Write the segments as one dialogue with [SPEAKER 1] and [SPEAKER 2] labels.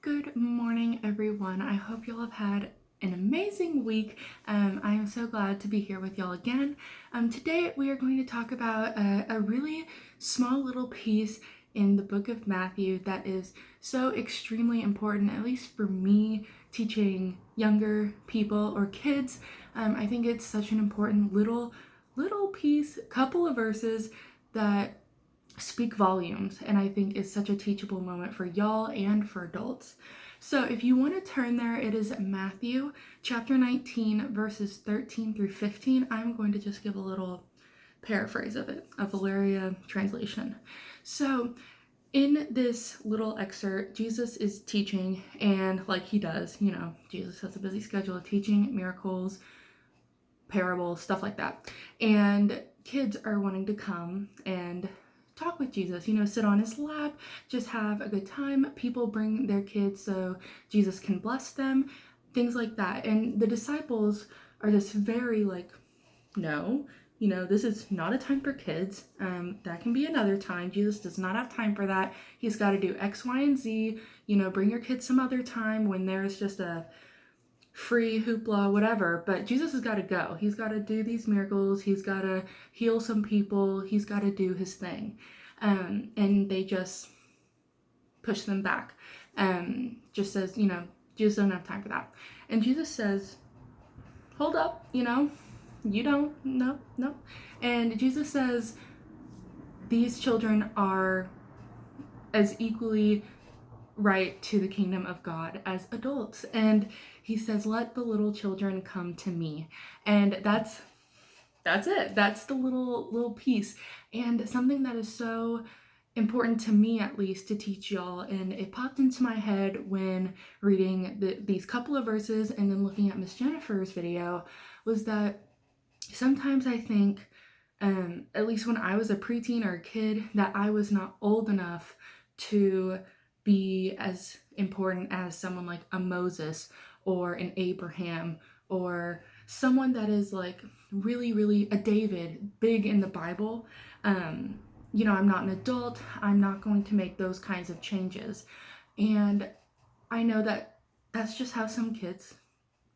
[SPEAKER 1] Good morning, everyone. I hope y'all have had an amazing week. I am so glad to be here with y'all again. Today, we are going to talk about a really small little piece in the book of Matthew that is so extremely important, at least for me, teaching younger people or kids. I think it's such an important little piece, couple of verses that speak volumes, and I think is such a teachable moment for y'all and for adults. So if you want to turn there, it is Matthew chapter 19 verses 13 through 15. I'm going to just give a little paraphrase of it, a Valeria translation. So in this little excerpt, Jesus is teaching, and like he does, Jesus has a busy schedule of teaching, miracles, parables, stuff like that. And kids are wanting to come and talk with Jesus, sit on his lap, just have a good time. People bring their kids so Jesus can bless them, things like that. And the disciples are just very like, no, this is not a time for kids. That can be another time. Jesus does not have time for that. He's got to do X, Y, and Z. Bring your kids some other time when there's just a free hoopla, whatever, but Jesus has got to go. He's got to do these miracles. He's got to heal some people. He's got to do his thing. And they just push them back. Just says, Jesus doesn't have time for that. And Jesus says, hold up, you don't, no. And Jesus says, these children are as equally right to the kingdom of God as adults. And he says, let the little children come to me. And that's it. That's the little piece. And something that is so important to me, at least, to teach y'all, and it popped into my head when reading these couple of verses and then looking at Miss Jennifer's video, was that sometimes I think, at least when I was a preteen or a kid, that I was not old enough to be as important as someone like a Moses or an Abraham or someone that is like really a David, big in the Bible. I'm not an adult. I'm not going to make those kinds of changes. And I know that that's just how some kids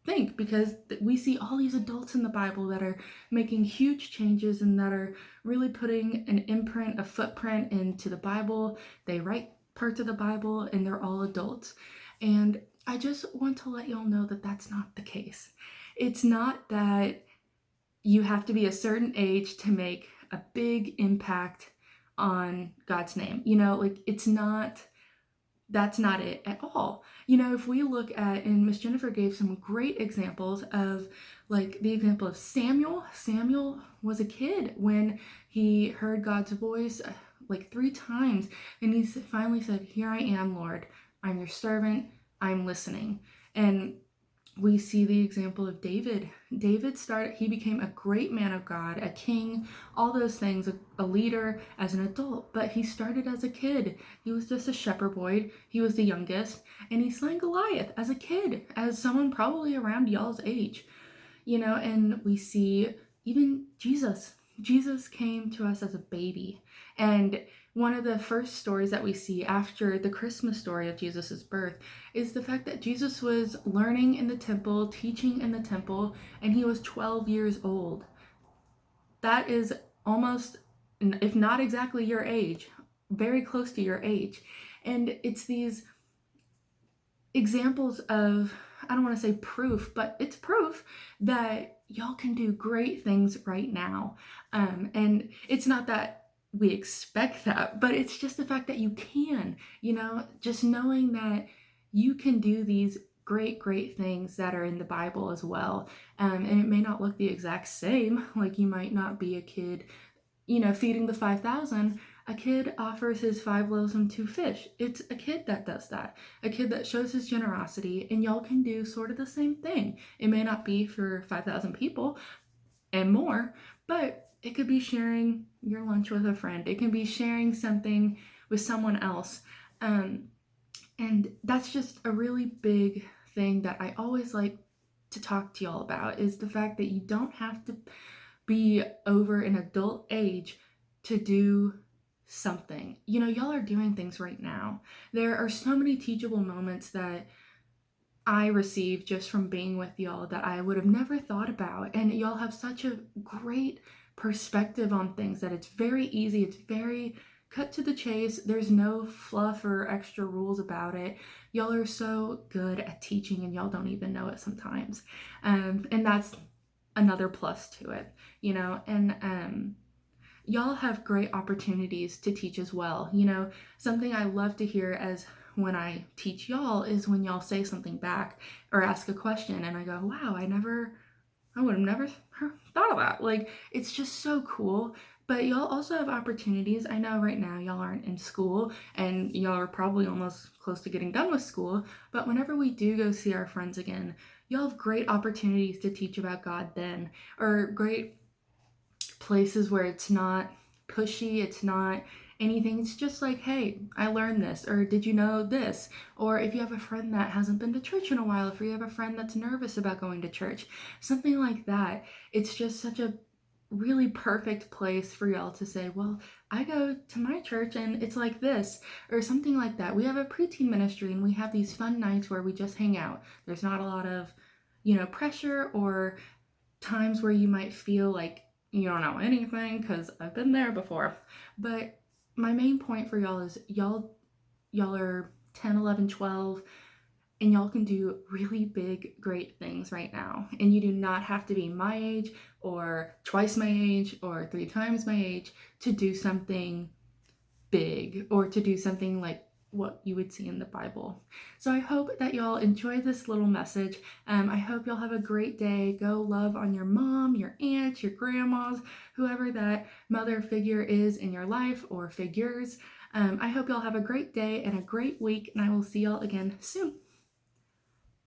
[SPEAKER 1] think, because we see all these adults in the Bible that are making huge changes and that are really putting an imprint, a footprint into the Bible. They write parts of the Bible and they're all adults. And I just want to let y'all know that that's not the case. It's not that you have to be a certain age to make a big impact on God's name. That's not it at all. If we look at, and Miss Jennifer gave some great examples of, like, the example of Samuel. Samuel was a kid when he heard God's voice like 3 times, and he finally said, here I am, Lord, I'm your servant, I'm listening. And we see the example of David. He became a great man of God, a king, all those things, a leader as an adult, but he started as a kid. He was just a shepherd boy. He was the youngest, and he slain Goliath as a kid, as someone probably around y'all's age, and we see even Jesus. Jesus came to us as a baby. And one of the first stories that we see after the Christmas story of Jesus's birth is the fact that Jesus was learning in the temple, teaching in the temple, and he was 12 years old. That is almost, if not exactly your age, very close to your age. And it's these examples of, I don't want to say proof, but it's proof that y'all can do great things right now. And it's not that we expect that, but it's just the fact that you can, just knowing that you can do these great things that are in the Bible as well. And it may not look the exact same, like you might not be a kid, feeding the 5,000. A kid offers his 5 loaves and 2 fish. It's a kid that does that. A kid that shows his generosity, and y'all can do sort of the same thing. It may not be for 5,000 people and more, but it could be sharing your lunch with a friend. It can be sharing something with someone else. And that's just a really big thing that I always like to talk to y'all about, is the fact that you don't have to be over an adult age to do something. You know, y'all are doing things right now. There are so many teachable moments that I receive just from being with y'all that I would have never thought about. And y'all have such a great perspective on things that it's very easy, it's very cut to the chase. There's no fluff or extra rules about it. Y'all are so good at teaching and y'all don't even know it sometimes. And that's another plus to it, you know, and y'all have great opportunities to teach as well. You know, something I love to hear as when I teach y'all is when y'all say something back or ask a question and I go, wow, I would have never thought of that. Like, it's just so cool. But y'all also have opportunities. I know right now y'all aren't in school and y'all are probably almost close to getting done with school. But whenever we do go see our friends again, y'all have great opportunities to teach about God then, or great places where it's not pushy, it's not anything. It's just like, hey, I learned this, or did you know this? Or if you have a friend that hasn't been to church in a while, if you have a friend that's nervous about going to church, something like that. It's just such a really perfect place for y'all to say, well, I go to my church and it's like this, or something like that. We have a preteen ministry and we have these fun nights where we just hang out. There's not a lot of, you know, pressure or times where you might feel like you don't know anything, because I've been there before. But my main point for y'all is y'all are 10, 11, 12, and y'all can do really big, great things right now. And you do not have to be my age or twice my age or 3 times my age to do something big or to do something like what you would see in the Bible. So I hope that y'all enjoy this little message. I hope y'all have a great day. Go love on your mom, your aunts, your grandmas, whoever that mother figure is in your life or figures. I hope y'all have a great day and a great week, and I will see y'all again soon.